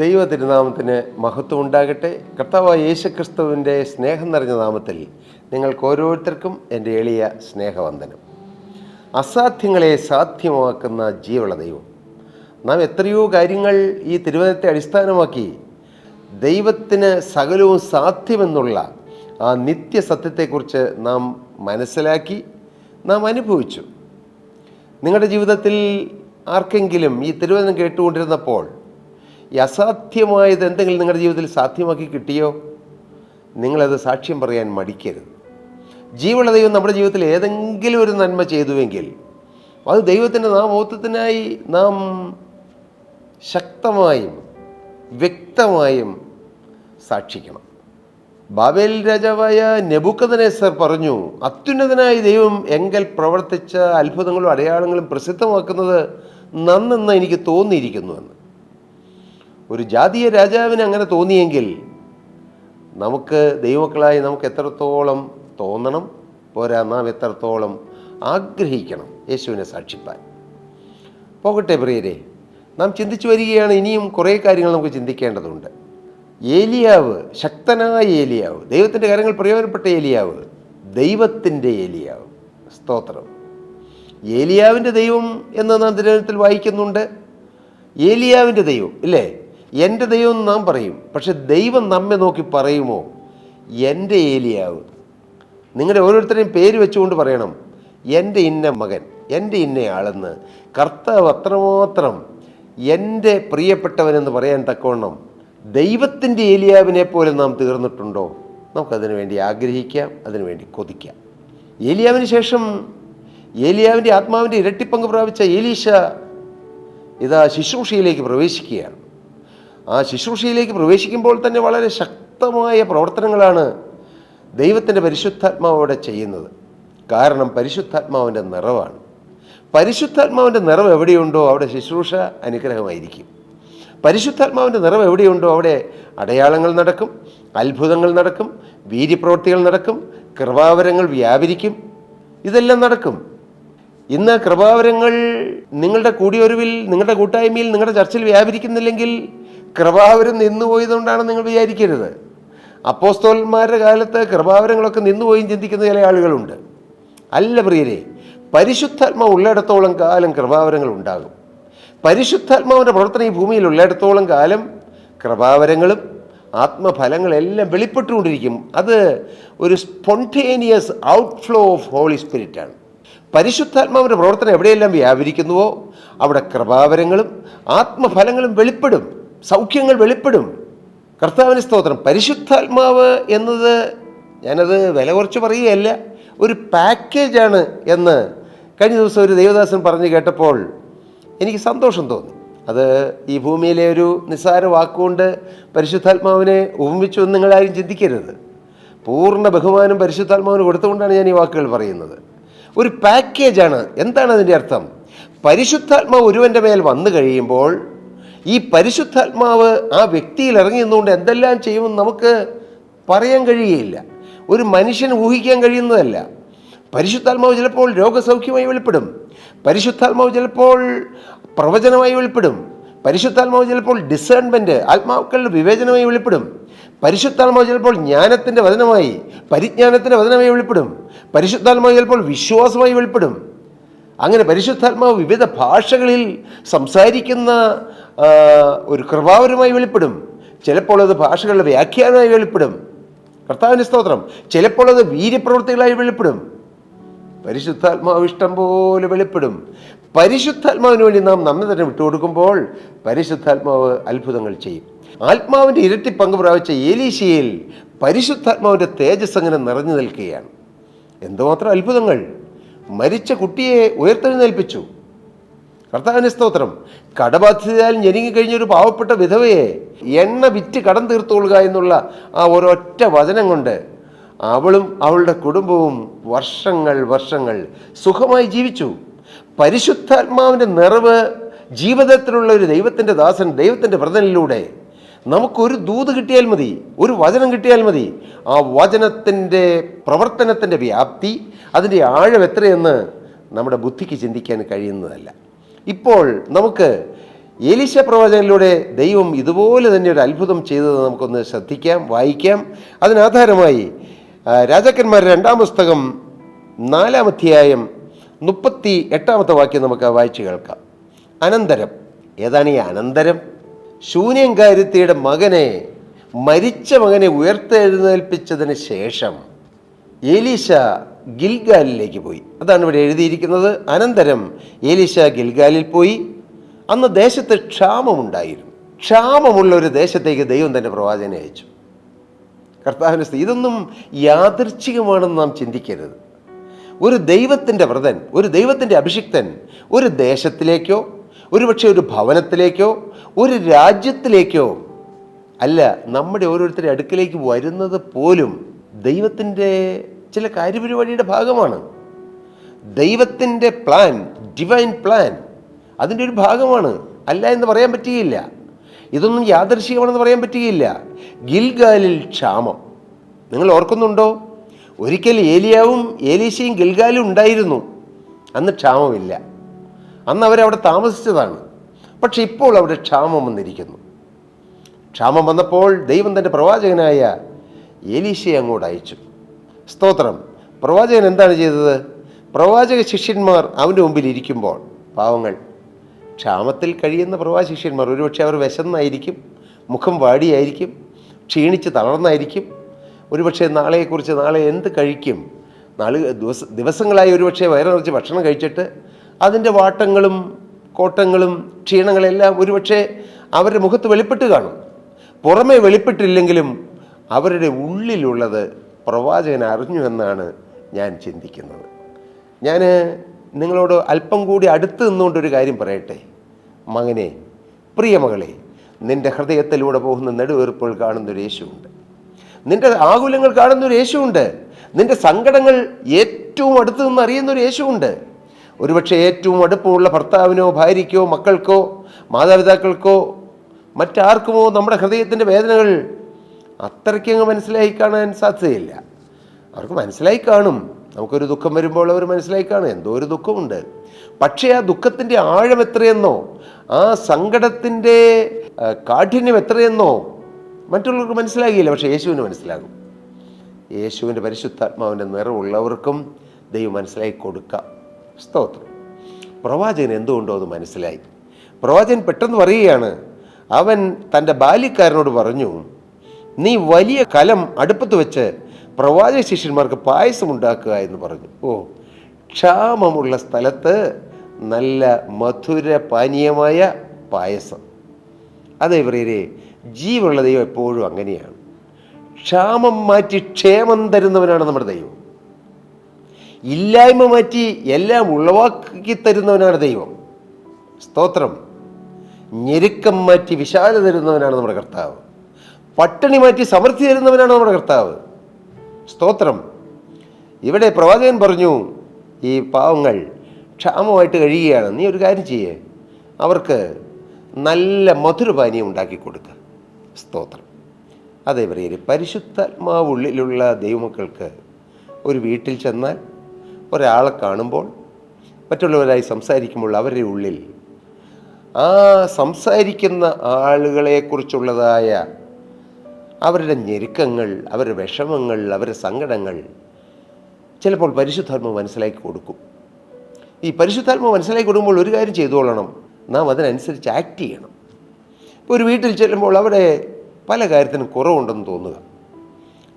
ദൈവ തിരുനാമത്തിന് മഹത്വം ഉണ്ടാകട്ടെ. കർത്താവായ യേശുക്രിസ്തുവിൻ്റെ സ്നേഹം നിറഞ്ഞ നാമത്തിൽ നിങ്ങൾക്ക് ഓരോരുത്തർക്കും എൻ്റെ എളിയ സ്നേഹവന്ദനം. അസാധ്യങ്ങളെ സാധ്യമാക്കുന്ന ജീവനുള്ള ദൈവം. നാം എത്രയോ കാര്യങ്ങൾ ഈ തിരുവചനത്തെ അടിസ്ഥാനമാക്കി ദൈവത്തിന് സകലവും സാധ്യമെന്നുള്ള ആ നിത്യസത്യത്തെക്കുറിച്ച് നാം മനസ്സിലാക്കി, നാം അനുഭവിച്ചു. നിങ്ങളുടെ ജീവിതത്തിൽ ആർക്കെങ്കിലും ഈ തിരുവചനം കേട്ടുകൊണ്ടിരുന്നപ്പോൾ ഈ അസാധ്യമായത് എന്തെങ്കിലും നിങ്ങളുടെ ജീവിതത്തിൽ സാധ്യമാക്കി കിട്ടിയോ? നിങ്ങളത് സാക്ഷ്യം പറയാൻ മടിക്കരുത്. ജീവനുള്ള ദൈവം നമ്മുടെ ജീവിതത്തിൽ ഏതെങ്കിലും ഒരു നന്മ ചെയ്തുവെങ്കിൽ അത് ദൈവത്തിൻ്റെ നാമോത്വത്തിനായി നാം ശക്തമായും വ്യക്തമായും സാക്ഷിക്കണം. ബാബേൽ രാജാവായ നെബൂഖദ്നേസർ പറഞ്ഞു, അത്യുന്നതനായ ദൈവം എങ്കൽ പ്രവർത്തിച്ച അത്ഭുതങ്ങളും അടയാളങ്ങളും പ്രസിദ്ധമാക്കുന്നത് നന്നെന്ന് എനിക്ക് തോന്നിയിരിക്കുന്നുവെന്ന്. ഒരു ജാതീയ രാജാവിന് അങ്ങനെ തോന്നിയെങ്കിൽ നമുക്ക് ദൈവമക്കളായി നമുക്ക് എത്രത്തോളം തോന്നണം, പോരാ നാം എത്രത്തോളം ആഗ്രഹിക്കണം യേശുവിനെ സാക്ഷിപ്പാൻ. പോകട്ടെ പ്രിയരെ, നാം ചിന്തിച്ചു വരികയാണ്. ഇനിയും കുറേ കാര്യങ്ങൾ നമുക്ക് ചിന്തിക്കേണ്ടതുണ്ട്. ഏലിയാവ്, ശക്തനായ ഏലിയാവ്, ദൈവത്തിൻ്റെ കാര്യങ്ങൾ പ്രയോജനപ്പെട്ട ഏലിയാവ്, ദൈവത്തിൻ്റെ ഏലിയാവ്. സ്തോത്രം. ഏലിയാവിൻ്റെ ദൈവം എന്ന് നാം തിരുവചനത്തിൽ വായിക്കുന്നുണ്ട്. ഏലിയാവിൻ്റെ ദൈവം ഇല്ലേ? എൻ്റെ ദൈവം നാം പറയും, പക്ഷെ ദൈവം നമ്മെ നോക്കി പറയുമോ എൻ്റെ ഏലിയാവ്? നിങ്ങളുടെ ഓരോരുത്തരെയും പേര് വെച്ചുകൊണ്ട് പറയണം, എൻ്റെ ഇന്ന മകൻ, എൻ്റെ ഇന്നയാളെന്ന്. കർത്താവ് അത്രമാത്രം എൻ്റെ പ്രിയപ്പെട്ടവനെന്ന് പറയാൻ തക്കവണ്ണം ദൈവത്തിൻ്റെ ഏലിയാവിനെ പോലെ നാം തീർന്നിട്ടുണ്ടോ? നമുക്കതിനു വേണ്ടി ആഗ്രഹിക്കാം, അതിനു വേണ്ടി കൊതിക്കാം. ഏലിയാവിന് ശേഷം ഏലിയാവിൻ്റെ ആത്മാവിൻ്റെ ഇരട്ടിപ്പങ്ക് പ്രാപിച്ച എലീശ ഇതാ ശുശ്രൂഷയിലേക്ക് പ്രവേശിക്കുകയാണ്. ആ ശുശ്രൂഷയിലേക്ക് പ്രവേശിക്കുമ്പോൾ തന്നെ വളരെ ശക്തമായ പ്രവർത്തനങ്ങളാണ് ദൈവത്തിൻ്റെ പരിശുദ്ധാത്മാവോടെ ചെയ്യുന്നത്. കാരണം പരിശുദ്ധാത്മാവിൻ്റെ നിറവാണ്. പരിശുദ്ധാത്മാവിൻ്റെ നിറവ് എവിടെയുണ്ടോ അവിടെ ശുശ്രൂഷ അനുഗ്രഹമായിരിക്കും. പരിശുദ്ധാത്മാവിൻ്റെ നിറവ് എവിടെയുണ്ടോ അവിടെ അടയാളങ്ങൾ നടക്കും, അത്ഭുതങ്ങൾ നടക്കും, വീര്യപ്രവൃത്തികൾ നടക്കും, കൃപാവരങ്ങൾ വ്യാപരിക്കും. ഇതെല്ലാം നടക്കും. ഇന്ന് കൃപാവരങ്ങൾ നിങ്ങളുടെ കൂടിയൊരുവിൽ, നിങ്ങളുടെ കൂട്ടായ്മയിൽ, നിങ്ങളുടെ ചർച്ചിൽ വ്യാപരിക്കുന്നില്ലെങ്കിൽ കൃപാവരം നിന്നുപോയതുകൊണ്ടാണ് നിങ്ങൾ വിചാരിക്കരുത്. അപ്പോസ്തലന്മാരുടെ കാലത്ത് കൃപാവരങ്ങളൊക്കെ നിന്നുപോയും ചിന്തിക്കുന്ന ചില ആളുകളുണ്ട്. അല്ല പ്രിയരെ, പരിശുദ്ധാത്മാവ് ഉള്ളിടത്തോളം കാലം കൃപാവരങ്ങൾ ഉണ്ടാകും. പരിശുദ്ധാത്മാവിൻ്റെ പ്രവർത്തനം ഈ ഭൂമിയിൽ ഉള്ളിടത്തോളം കാലം കൃപാവരങ്ങളും ആത്മഫലങ്ങളെല്ലാം വെളിപ്പെട്ടുകൊണ്ടിരിക്കും. അത് ഒരു സ്പോണ്ടേനിയസ് ഔട്ട്ഫ്ലോ ഓഫ് ഹോളി സ്പിരിറ്റാണ്. പരിശുദ്ധാത്മാവിൻ്റെ പ്രവർത്തനം എവിടെയെല്ലാം വ്യാപരിക്കുന്നുവോ അവിടെ കൃപാവരങ്ങളും ആത്മഫലങ്ങളും വെളിപ്പെടും, സൗഖ്യങ്ങൾ വെളിപ്പെടും. കർത്താവിന് സ്തോത്രം. പരിശുദ്ധാത്മാവ് എന്നത്, ഞാനത് വില കുറച്ച് പറയുകയല്ല, ഒരു പാക്കേജാണ് എന്ന് കഴിഞ്ഞ ദിവസം ഒരു ദേവദാസൻ പറഞ്ഞു കേട്ടപ്പോൾ എനിക്ക് സന്തോഷം തോന്നി. അത് ഈ ഭൂമിയിലെ ഒരു നിസ്സാര വാക്കുകൊണ്ട് പരിശുദ്ധാത്മാവിനെ ഉപമിച്ചു എന്ന് നിങ്ങളാരും ചിന്തിക്കരുത്. പൂർണ്ണ ബഹുമാനം പരിശുദ്ധാത്മാവിന് കൊടുത്തുകൊണ്ടാണ് ഞാൻ ഈ വാക്കുകൾ പറയുന്നത്. ഒരു പാക്കേജാണ്. എന്താണ് അതിൻ്റെ അർത്ഥം? പരിശുദ്ധാത്മാവ് ഒരുവൻ്റെ മേൽ വന്നു കഴിയുമ്പോൾ ഈ പരിശുദ്ധാത്മാവ് ആ വ്യക്തിയിൽ ഇറങ്ങി നിന്നുകൊണ്ട് എന്തെല്ലാം ചെയ്യുമെന്ന് നമുക്ക് പറയാൻ കഴിയുകയില്ല. ഒരു മനുഷ്യന് ഊഹിക്കാൻ കഴിയുന്നതല്ല. പരിശുദ്ധാത്മാവ് ചിലപ്പോൾ രോഗസൗഖ്യമായി വെളിപ്പെടും. പരിശുദ്ധാത്മാവ് ചിലപ്പോൾ പ്രവചനമായി വെളിപ്പെടും. പരിശുദ്ധാത്മാവ് ചിലപ്പോൾ ഡിസേൺമെൻറ്റ്, ആത്മാക്കളുടെ വിവേചനമായി വെളിപ്പെടും. പരിശുദ്ധാത്മാവ് ചിലപ്പോൾ ജ്ഞാനത്തിൻ്റെ വചനമായി, പരിജ്ഞാനത്തിൻ്റെ വചനമായി വെളിപ്പെടും. പരിശുദ്ധാത്മാവ് ചിലപ്പോൾ വിശ്വാസമായി വെളിപ്പെടും. അങ്ങനെ പരിശുദ്ധാത്മാവ് വിവിധ ഭാഷകളിൽ സംസാരിക്കുന്ന ഒരു കൃപാവരമായി വെളിപ്പെടും. ചിലപ്പോൾ അത് ഭാഷകളുടെ വ്യാഖ്യാനമായി വെളിപ്പെടും. കർത്താവിൻ്റെ സ്തോത്രം. ചിലപ്പോൾ അത് വീര്യപ്രവൃത്തികളായി വെളിപ്പെടും. പരിശുദ്ധാത്മാവ് ഇഷ്ടം പോലെ വെളിപ്പെടും. പരിശുദ്ധാത്മാവിന് വേണ്ടി നാം നമ്മെ തന്നെ വിട്ടുകൊടുക്കുമ്പോൾ പരിശുദ്ധാത്മാവ് അത്ഭുതങ്ങൾ ചെയ്യും. ആത്മാവിൻ്റെ ഇരട്ടി പങ്ക് പ്രാപിച്ച എലീശയിൽ പരിശുദ്ധാത്മാവിൻ്റെ തേജസ് അങ്ങനെ നിറഞ്ഞു നിൽക്കുകയാണ്. എന്തുമാത്രം അത്ഭുതങ്ങൾ! മരിച്ച കുട്ടിയെ ഉയർത്തെഴുന്നേൽപ്പിച്ചു. കർത്താവിൻ്റെ സ്തോത്രം. കടബാധ്യതയാൽ ഞെരുങ്ങിക്കഴിഞ്ഞൊരു പാവപ്പെട്ട വിധവയെ എണ്ണ വിറ്റ് കടം തീർത്തുകൊള്ളുക എന്നുള്ള ആ ഒരൊറ്റ വചനം കൊണ്ട് അവളും അവളുടെ കുടുംബവും വർഷങ്ങൾ സുഖമായി ജീവിച്ചു. പരിശുദ്ധാത്മാവിൻ്റെ നിറവ് ജീവിതത്തിലുള്ള ഒരു ദൈവത്തിൻ്റെ ദാസൻ, ദൈവത്തിൻ്റെ വ്രതനിലൂടെ നമുക്കൊരു ദൂത് കിട്ടിയാൽ മതി, ഒരു വചനം കിട്ടിയാൽ മതി. ആ വചനത്തിൻ്റെ പ്രവർത്തനത്തിൻ്റെ വ്യാപ്തി, അതിൻ്റെ ആഴം എത്രയെന്ന് നമ്മുടെ ബുദ്ധിക്ക് ചിന്തിക്കാൻ കഴിയുന്നതല്ല. ഇപ്പോൾ നമുക്ക് എലീശ പ്രവാചകനിലൂടെ ദൈവം ഇതുപോലെ തന്നെ ഒരു അത്ഭുതം ചെയ്തത് നമുക്കൊന്ന് ശ്രദ്ധിക്കാം, വായിക്കാം. അതിനാധാരമായി രാജാക്കന്മാർ 2-ാം പുസ്തകം 4-ാം അധ്യായം 38-ാമത്തെ വാക്യം നമുക്ക് വായിച്ചു കേൾക്കാം. അനന്തരം, ഏതാണ് ഈ അനന്തരം? ശൂന്യംകാരിത്തിയുടെ മരിച്ച മകനെ ഉയർത്തെഴുന്നേൽപ്പിച്ചതിന് ശേഷം എലീശ ഗിൽഗാലിലേക്ക് പോയി. അതാണ് ഇവിടെ എഴുതിയിരിക്കുന്നത്. അനന്തരം എലീശ ഗിൽഗാലിൽ പോയി. അന്ന് ദേശത്ത് ക്ഷാമമുണ്ടായിരുന്നു. ക്ഷാമമുള്ള ഒരു ദേശത്തേക്ക് ദൈവം തൻ്റെ പ്രവാചകനെ അയച്ചു. കർത്താവിൻ്റെ സ്തുതി. ഇതൊന്നും യാദൃച്ഛികമാണെന്ന് നാം ചിന്തിക്കരുത്. ഒരു ദൈവത്തിൻ്റെ വ്രതൻ, ഒരു ദൈവത്തിൻ്റെ അഭിഷിക്തൻ ഒരു ദേശത്തിലേക്കോ ഒരുപക്ഷെ ഒരു ഭവനത്തിലേക്കോ ഒരു രാജ്യത്തിലേക്കോ അല്ല, നമ്മുടെ ഓരോരുത്തരുടെ അടുക്കിലേക്ക് വരുന്നത് പോലും ദൈവത്തിൻ്റെ ചില കാര്യപരിപാടിയുടെ ഭാഗമാണ്. ദൈവത്തിൻ്റെ പ്ലാൻ, ഡിവൈൻ പ്ലാൻ, അതിൻ്റെ ഒരു ഭാഗമാണ്. അല്ല എന്ന് പറയാൻ പറ്റുകയില്ല. ഇതൊന്നും യാദൃശ്ചികമാണെന്ന് പറയാൻ പറ്റുകയില്ല. ഗിൽഗാലിൽ ക്ഷാമം. നിങ്ങൾ ഓർക്കുന്നുണ്ടോ? ഒരിക്കൽ ഏലിയാവും ഏലീശയും ഗിൽഗാലും ഉണ്ടായിരുന്നു. അന്ന് ക്ഷാമമില്ല. അന്ന് അവരവിടെ താമസിച്ചതാണ്. പക്ഷെ ഇപ്പോൾ അവിടെ ക്ഷാമം വന്നിരിക്കുന്നു. ക്ഷാമം വന്നപ്പോൾ ദൈവം തൻ്റെ പ്രവാചകനായ എലീശയെ അങ്ങോട്ട് അയച്ചു. സ്തോത്രം. പ്രവാചകൻ എന്താണ് ചെയ്തത്? പ്രവാചക ശിഷ്യന്മാർ അവൻ്റെ മുമ്പിൽ ഇരിക്കുമ്പോൾ, പാവങ്ങൾ, ക്ഷാമത്തിൽ കഴിയുന്ന പ്രവാചക ശിഷ്യന്മാർ, ഒരുപക്ഷെ അവർ വിശന്നായിരിക്കും, മുഖം വാടിയായിരിക്കും, ക്ഷീണിച്ച് തളർന്നായിരിക്കും. ഒരുപക്ഷെ നാളെക്കുറിച്ച് നാളെ എന്ത് കഴിക്കും, ദിവസങ്ങളായി ഒരുപക്ഷെ വയറ് നിറച്ച് ഭക്ഷണം കഴിച്ചിട്ട് അതിൻ്റെ വാട്ടങ്ങളും കോട്ടങ്ങളും ക്ഷീണങ്ങളെല്ലാം ഒരുപക്ഷെ അവരുടെ മുഖത്ത് വെളിപ്പെട്ട് കാണും. പുറമേ വെളിപ്പെട്ടില്ലെങ്കിലും അവരുടെ ഉള്ളിലുള്ളത് പ്രവാചകൻ അറിഞ്ഞു എന്നാണ് ഞാൻ ചിന്തിക്കുന്നത്. ഞാൻ നിങ്ങളോട് അല്പം കൂടി അടുത്ത് നിന്നുകൊണ്ടൊരു കാര്യം പറയട്ടെ. മകനെ, പ്രിയമകളെ, നിൻ്റെ ഹൃദയത്തിലൂടെ പോകുന്ന നെടുവീർപ്പുകൾ കാണുന്നൊരു യേശുവുണ്ട്. നിൻ്റെ ആകുലങ്ങൾ കാണുന്നൊരു യേശുവുണ്ട്. നിൻ്റെ സങ്കടങ്ങൾ ഏറ്റവും അടുത്ത് നിന്ന് അറിയുന്നൊരു യേശുവുണ്ട്. ഒരുപക്ഷെ ഏറ്റവും അടുപ്പമുള്ള ഭർത്താവിനോ ഭാര്യയ്ക്കോ മക്കൾക്കോ മാതാപിതാക്കൾക്കോ മറ്റാർക്കുമോ നമ്മുടെ ഹൃദയത്തിൻ്റെ വേദനകൾ അത്രയ്ക്കങ്ങ് മനസ്സിലായി കാണാൻ സാധ്യതയില്ല. അവർക്ക് മനസ്സിലായി കാണും. നമുക്കൊരു ദുഃഖം വരുമ്പോൾ അവർ മനസ്സിലായി കാണും, എന്തോ ഒരു ദുഃഖമുണ്ട്. പക്ഷേ ആ ദുഃഖത്തിൻ്റെ ആഴം എത്രയെന്നോ ആ സങ്കടത്തിൻ്റെ കാഠിന്യം എത്രയെന്നോ മറ്റുള്ളവർക്ക് മനസ്സിലാകില്ല. പക്ഷേ യേശുവിന് മനസ്സിലാകും. യേശുവിൻ്റെ പരിശുദ്ധാത്മാവിൻ്റെ നിറവുള്ളവർക്കും ദൈവം മനസ്സിലാക്കി കൊടുക്കാം. സ്തോത്രം. പ്രവാചകൻ എന്തുകൊണ്ടോ അത് മനസ്സിലായി. പ്രവാചകൻ പെട്ടെന്ന് പറയുകയാണ്, അവൻ തൻ്റെ ബാല്യക്കാരനോട് പറഞ്ഞു, നീ വലിയ കലം അടുപ്പത്ത് വെച്ച് പ്രവാചക ശിഷ്യന്മാർക്ക് പായസം ഉണ്ടാക്കുക എന്ന് പറഞ്ഞു. ക്ഷാമമുള്ള സ്ഥലത്ത് നല്ല മധുര പാനീയമായ പായസം. അതേ പ്രിയരെ, ജീവനുള്ള ദൈവം എപ്പോഴും അങ്ങനെയാണ്. ക്ഷാമം മാറ്റി ക്ഷേമം തരുന്നവനാണ് നമ്മുടെ ദൈവം. ഇല്ലായ്മ മാറ്റി എല്ലാം ഉളവാക്കി തരുന്നവനാണ് ദൈവം. സ്തോത്രം. ഞെരുക്കം മാറ്റി വിശാല തരുന്നവനാണ് നമ്മുടെ കർത്താവ്. പട്ടിണി മാറ്റി സമൃദ്ധി തരുന്നവനാണ് നമ്മുടെ കർത്താവ്. സ്തോത്രം. ഇവിടെ പ്രവാചകൻ പറഞ്ഞു, ഈ പാവങ്ങൾ ക്ഷാമമായിട്ട് കഴിയുകയാണ്, നീ ഒരു കാര്യം ചെയ്യേ, അവർക്ക് നല്ല മധുരപാനീയം ഉണ്ടാക്കി കൊടുക്കുക. സ്തോത്രം. അതേ പ്രിയരെ, പരിശുദ്ധാത്മാവുള്ളിലുള്ള ദൈവമക്കൾക്ക് ഒരു വീട്ടിൽ ചെന്നാൽ, ഒരാളെ കാണുമ്പോൾ, മറ്റുള്ളവരായി സംസാരിക്കുമ്പോൾ അവരുടെ ഉള്ളിൽ ആ സംസാരിക്കുന്ന ആളുകളെക്കുറിച്ചുള്ളതായ അവരുടെ ഞെരുക്കങ്ങൾ, അവരുടെ വിഷമങ്ങൾ, അവരുടെ സങ്കടങ്ങൾ ചിലപ്പോൾ പരിശുദ്ധാത്മാവ് മനസ്സിലാക്കി കൊടുക്കും. ഈ പരിശുദ്ധാത്മാവ് മനസ്സിലാക്കി കൊടുക്കുമ്പോൾ ഒരു കാര്യം ചെയ്തുകൊള്ളണം, നാം അതിനനുസരിച്ച് ആക്ട് ചെയ്യണം. ഇപ്പോൾ ഒരു വീട്ടിൽ ചെല്ലുമ്പോൾ അവിടെ പല കാര്യത്തിനും കുറവുണ്ടെന്ന് തോന്നുക,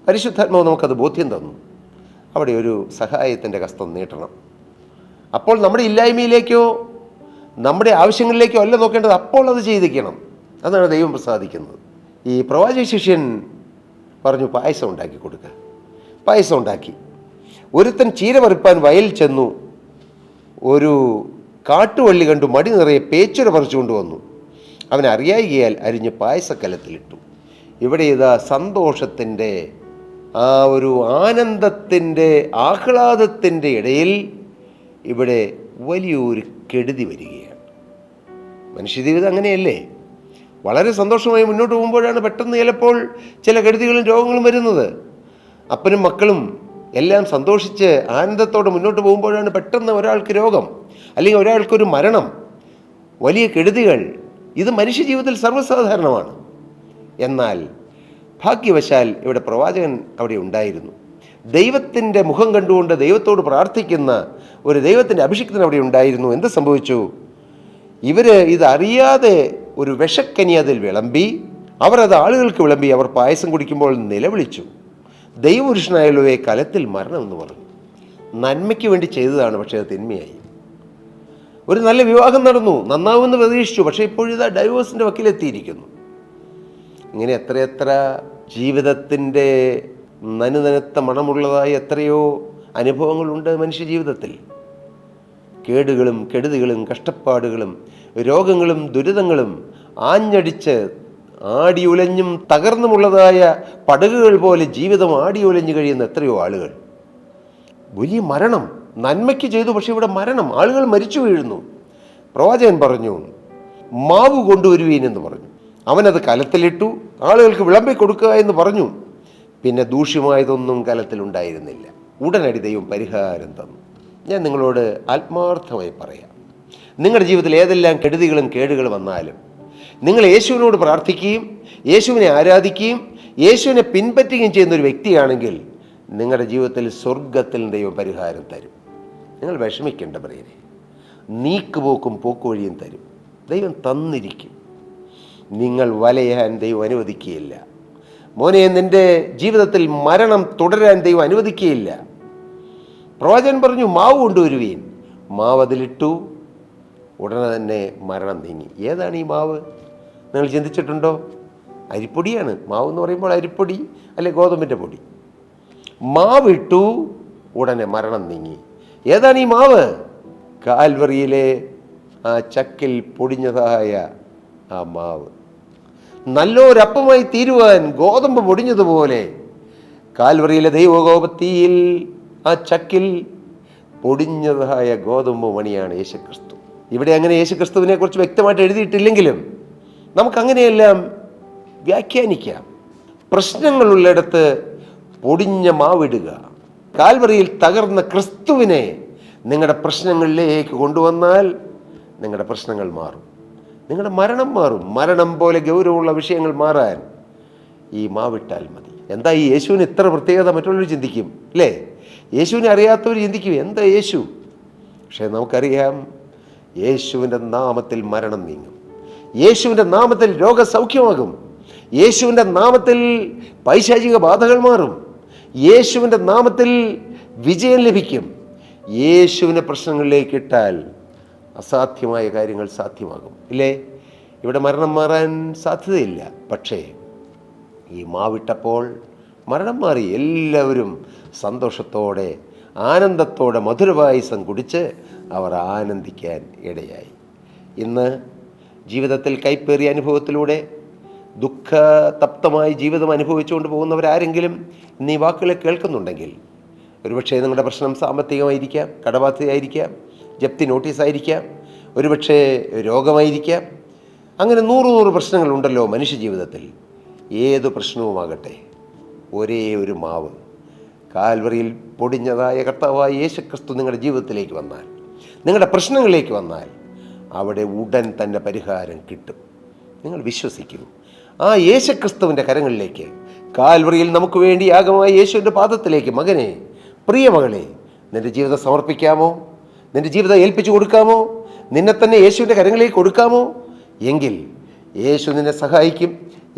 പരിശുദ്ധാത്മാവ് നമുക്കത് ബോധ്യം തന്നു, അവിടെ ഒരു സഹായത്തിൻ്റെ ഹസ്തം നീട്ടണം. അപ്പോൾ നമ്മുടെ ഇല്ലായ്മയിലേക്കോ നമ്മുടെ ആവശ്യങ്ങളിലേക്കോ അല്ല നോക്കേണ്ടത്, അപ്പോൾ അത് ചെയ്തിരിക്കണം. അതാണ് ദൈവം പ്രസാദിക്കുന്നത്. ഈ പ്രവാചക ശിഷ്യൻ പറഞ്ഞു, പായസം ഉണ്ടാക്കി കൊടുക്കുക. പായസം ഉണ്ടാക്കി. ഒരുത്തൻ ചീര പറിപ്പാൻ വയലിൽ ചെന്നു. ഒരു കാട്ടുവള്ളി കണ്ടു മടി നിറയെ പേച്ചുര പറിച്ചുകൊണ്ട് വന്നു. അവൻ അറിയായികയാൽ അരിഞ്ഞ് പായസക്കലത്തിലിട്ടു. ഇവിടെ ഇതാ സന്തോഷത്തിൻ്റെ, ആ ഒരു ആനന്ദത്തിൻ്റെ, ആഹ്ലാദത്തിൻ്റെ ഇടയിൽ ഇവിടെ വലിയൊരു കെടുതി വരികയാണ്. മനുഷ്യജീവിതം അങ്ങനെയല്ലേ? വളരെ സന്തോഷമായി മുന്നോട്ട് പോകുമ്പോഴാണ് പെട്ടെന്ന് ചിലപ്പോൾ ചില കെടുതികളും രോഗങ്ങളും വരുന്നത്. അപ്പനും മക്കളും എല്ലാം സന്തോഷിച്ച് ആനന്ദത്തോടെ മുന്നോട്ട് പോകുമ്പോഴാണ് പെട്ടെന്ന് ഒരാൾക്ക് രോഗം, അല്ലെങ്കിൽ ഒരാൾക്കൊരു മരണം, വലിയ കെടുതികൾ. ഇത് മനുഷ്യജീവിതത്തിൽ സർവ്വസാധാരണമാണ്. എന്നാൽ ഭാഗ്യവശാൽ ഇവിടെ പ്രവാചകൻ അവിടെ ഉണ്ടായിരുന്നു. ദൈവത്തിൻ്റെ മുഖം കണ്ടുകൊണ്ട് ദൈവത്തോട് പ്രാർത്ഥിക്കുന്ന ഒരു ദൈവത്തിൻ്റെ അഭിഷിക്തൻ അവിടെ ഉണ്ടായിരുന്നു. എന്ത് സംഭവിച്ചു? ഇവർ ഇതറിയാതെ ഒരു വിഷക്കനി അതിൽ വിളമ്പി, അവരത് ആളുകൾക്ക് വിളമ്പി. അവർ പായസം കുടിക്കുമ്പോൾ നിലവിളിച്ചു, ദൈവപുരുഷനായുള്ളവയെ കലത്തിൽ മരണമെന്ന് പറഞ്ഞു. നന്മയ്ക്ക് വേണ്ടി ചെയ്തതാണ്, പക്ഷേ അത് തിന്മയായി. ഒരു നല്ല വിവാഹം നടന്നു, നന്നാവുമെന്ന് പ്രതീക്ഷിച്ചു, പക്ഷേ ഇപ്പോഴിതാ ഡൈവോഴ്സിൻ്റെ വക്കിലെത്തിയിരിക്കുന്നു. ഇങ്ങനെ എത്രയെത്ര ജീവിതത്തിൻ്റെ നനുനനത്ത മണമുള്ളതായ എത്രയോ അനുഭവങ്ങളുണ്ട് മനുഷ്യജീവിതത്തിൽ. കേടുകളും കെടുതികളും കഷ്ടപ്പാടുകളും രോഗങ്ങളും ദുരിതങ്ങളും ആഞ്ഞടിച്ച് ആടിയുലഞ്ഞും തകർന്നുമുള്ളതായ പടകുകൾ പോലെ ജീവിതം ആടിയുലഞ്ഞു കഴിയുന്ന എത്രയോ ആളുകൾ. വലിയ മരണം, നന്മയ്ക്ക് ചെയ്തു, പക്ഷേ ഇവിടെ മരണം, ആളുകൾ മരിച്ചു വീഴുന്നു. പ്രവാചകൻ പറഞ്ഞു, മാവ് കൊണ്ടുവരുവീൻ എന്ന് പറഞ്ഞു. അവനത് കലത്തിലിട്ടു, ആളുകൾക്ക് വിളമ്പി കൊടുക്കുക എന്ന് പറഞ്ഞു. പിന്നെ ദൂഷ്യമായതൊന്നും കലത്തിലുണ്ടായിരുന്നില്ല. ഉടനടി ദൈവം പരിഹാരം തന്നു. ഞാൻ നിങ്ങളോട് ആത്മാർത്ഥമായി പറയാം, നിങ്ങളുടെ ജീവിതത്തിൽ ഏതെല്ലാം കെടുതികളും കേടുകളും വന്നാലും നിങ്ങൾ യേശുവിനോട് പ്രാർത്ഥിക്കുകയും യേശുവിനെ ആരാധിക്കുകയും യേശുവിനെ പിൻപറ്റുകയും ചെയ്യുന്ന ഒരു വ്യക്തിയാണെങ്കിൽ നിങ്ങളുടെ ജീവിതത്തിൽ സ്വർഗത്തിൽ ദൈവം പരിഹാരം തരും. നിങ്ങൾ വിഷമിക്കേണ്ട പ്രിയരെ, നീക്കുപോക്കും പോക്കുവഴിയും തരും. ദൈവം തന്നിരിക്കും. നിങ്ങൾ വലയാൻ ദൈവം അനുവദിക്കുകയില്ല. മോനെ, നിൻ്റെ ജീവിതത്തിൽ മരണം തുടരാൻ ദൈവം അനുവദിക്കുകയില്ല. പ്രവാചകൻ പറഞ്ഞു, മാവ് കൊണ്ടുവരുവീൻ. മാവ് അതിലിട്ടു, ഉടനെ തന്നെ മരണം നീങ്ങി. ഏതാണ് ഈ മാവ്? നിങ്ങൾ ചിന്തിച്ചിട്ടുണ്ടോ? അരിപ്പൊടിയാണ്. മാവ് എന്ന് പറയുമ്പോൾ അരിപ്പൊടി അല്ലെ ഗോതമ്പിൻ്റെ പൊടി. മാവിട്ടു, ഉടനെ മരണം നീങ്ങി. ഏതാണ് ഈ മാവ്? കാൽവറിയിലെ ആ ചക്കിൽ പൊടിഞ്ഞതായ ആ മാവ്. നല്ലൊരപ്പമായി തീരുവാൻ ഗോതമ്പ് പൊടിഞ്ഞതുപോലെ കാൽവറിയിലെ ദൈവകോപത്തിയിൽ ആ ചക്കിൽ പൊടിഞ്ഞതായ ഗോതമ്പ് മണിയാണ് യേശുക്രിസ്തു. ഇവിടെ അങ്ങനെ യേശുക്രിസ്തുവിനെ കുറിച്ച് വ്യക്തമായിട്ട് എഴുതിയിട്ടില്ലെങ്കിലും നമുക്കങ്ങനെയെല്ലാം വ്യാഖ്യാനിക്കാം. പ്രശ്നങ്ങളുള്ളിടത്ത് പൊടിഞ്ഞ മാവിടുക. കാൽവറിയിൽ തകർന്ന ക്രിസ്തുവിനെ നിങ്ങളുടെ പ്രശ്നങ്ങളിലേക്ക് കൊണ്ടുവന്നാൽ നിങ്ങളുടെ പ്രശ്നങ്ങൾ മാറും, നിങ്ങളുടെ മരണം മാറും. മരണം പോലെ ഗൗരവമുള്ള വിഷയങ്ങൾ മാറാൻ ഈ മാവിട്ടാൽ മതി. എന്താ ഈ യേശുവിന് ഇത്ര പ്രത്യേകത? മറ്റുള്ളവർ ചിന്തിക്കും അല്ലേ? യേശുവിനെ അറിയാത്തവർ ചിന്തിക്കും, എന്താ യേശു? പക്ഷേ നമുക്കറിയാം, യേശുവിൻ്റെ നാമത്തിൽ മരണം നീങ്ങും, യേശുവിൻ്റെ നാമത്തിൽ രോഗസൗഖ്യമാകും, യേശുവിൻ്റെ നാമത്തിൽ പൈശാചിക ബാധകൾ മാറും, യേശുവിൻ്റെ നാമത്തിൽ വിജയം ലഭിക്കും. യേശുവിനെ പ്രശ്നങ്ങളിലേക്ക് ഇട്ടാൽ അസാധ്യമായ കാര്യങ്ങൾ സാധ്യമാകും, ഇല്ലേ? ഇവിടെ മരണം മാറാൻ സാധ്യതയില്ല. പക്ഷേ ഈ മാവിട്ടപ്പോൾ മരണം മാറി. എല്ലാവരും സന്തോഷത്തോടെ ആനന്ദത്തോടെ മധുരപായസം കുടിച്ച് അവർ ആനന്ദിക്കാൻ ഇടയായി. ഇന്ന് ജീവിതത്തിൽ കൈപ്പേറിയ അനുഭവത്തിലൂടെ ദുഃഖതപ്തമായി ജീവിതം അനുഭവിച്ചുകൊണ്ട് പോകുന്നവരാരെങ്കിലും ഇന്ന് ഈ വാക്കുകളെ കേൾക്കുന്നുണ്ടെങ്കിൽ, ഒരുപക്ഷെ നിങ്ങളുടെ പ്രശ്നം സാമ്പത്തികമായിരിക്കാം, കടബാധ്യതയായിരിക്കാം, ജപ്തി നോട്ടീസായിരിക്കാം, ഒരുപക്ഷെ രോഗമായിരിക്കാം. അങ്ങനെ 100 പ്രശ്നങ്ങളുണ്ടല്ലോ മനുഷ്യ ജീവിതത്തിൽ. ഏത് പ്രശ്നവുമാകട്ടെ, ഒരേ ഒരു മാവ്, കാൽവറിയിൽ പൊടിഞ്ഞതായ കർത്താവായ യേശുക്രിസ്തു നിങ്ങളുടെ ജീവിതത്തിലേക്ക് വന്നാൽ, നിങ്ങളുടെ പ്രശ്നങ്ങളിലേക്ക് വന്നാൽ, അവിടെ ഉടൻ തന്നെ പരിഹാരം കിട്ടും. നിങ്ങൾ വിശ്വസിക്കൂ. ആ യേശുക്രിസ്തുവിൻ്റെ കരങ്ങളിലേക്ക്, കാൽവറിയിൽ നമുക്ക് വേണ്ടി യാഗമായ യേശുവിൻ്റെ പാദത്തിലേക്ക്, മകനെ, പ്രിയ മകളെ, നിൻ്റെ ജീവിതം സമർപ്പിക്കാമോ? നിൻ്റെ ജീവിതം ഏൽപ്പിച്ചു കൊടുക്കാമോ? നിന്നെ തന്നെ യേശുവിൻ്റെ കരങ്ങളിലേക്ക് കൊടുക്കാമോ? എങ്കിൽ യേശു നിന്നെ സഹായിക്കും,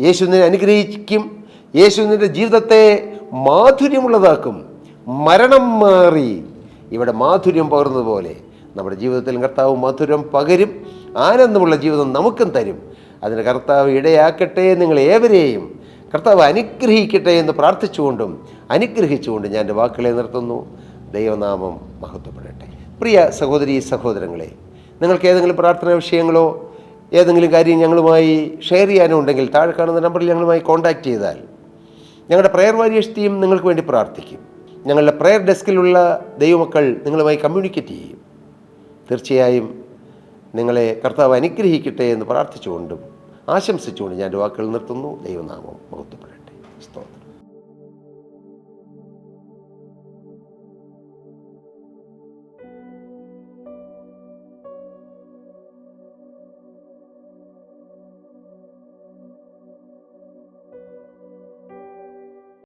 യേശു നിന്നെ അനുഗ്രഹിക്കും, യേശു നിൻ്റെ ജീവിതത്തെ മാധുര്യമുള്ളതാക്കും. മരണം മാറി ഇവിടെ മാധുര്യം പകർന്നതുപോലെ നമ്മുടെ ജീവിതത്തിൽ കർത്താവ് മധുരം പകരും. ആനന്ദമുള്ള ജീവിതം നമുക്കും തരും. അതിന് കർത്താവ് ഇടയാക്കട്ടെ. നിങ്ങൾ ഏവരെയും കർത്താവ് അനുഗ്രഹിക്കട്ടെ എന്ന് പ്രാർത്ഥിച്ചുകൊണ്ടും അനുഗ്രഹിച്ചുകൊണ്ടും ഞാൻ എൻ്റെ വാക്കുകളെ നിർത്തുന്നു. ദൈവനാമം മഹത്വപ്പെടട്ടെ. പ്രിയ സഹോദരീ സഹോദരങ്ങളെ, നിങ്ങൾക്ക് ഏതെങ്കിലും പ്രാർത്ഥനാ വിഷയങ്ങളോ ഏതെങ്കിലും കാര്യം ഞങ്ങളുമായി ഷെയർ ചെയ്യാനോ ഉണ്ടെങ്കിൽ താഴെ കാണുന്ന നമ്പറിൽ ഞങ്ങളുമായി കോൺടാക്റ്റ് ചെയ്താൽ ഞങ്ങളുടെ പ്രെയർ വാരിയേഴ്സ് ടീം നിങ്ങൾക്ക് വേണ്ടി പ്രാർത്ഥിക്കും. ഞങ്ങളുടെ പ്രെയർ ഡെസ്കിലുള്ള ദൈവമക്കൾ നിങ്ങളുമായി കമ്മ്യൂണിക്കേറ്റ് ചെയ്യും. തീർച്ചയായും നിങ്ങളെ കർത്താവ് അനുഗ്രഹിക്കട്ടെ എന്ന് പ്രാർത്ഥിച്ചുകൊണ്ടും ആശംസിച്ചുകൊണ്ടും ഞാൻ വാക്കുകൾ നിർത്തുന്നു. ദൈവനാമം മഹത്വപ്പെടട്ടെ. സ്തോത്രം.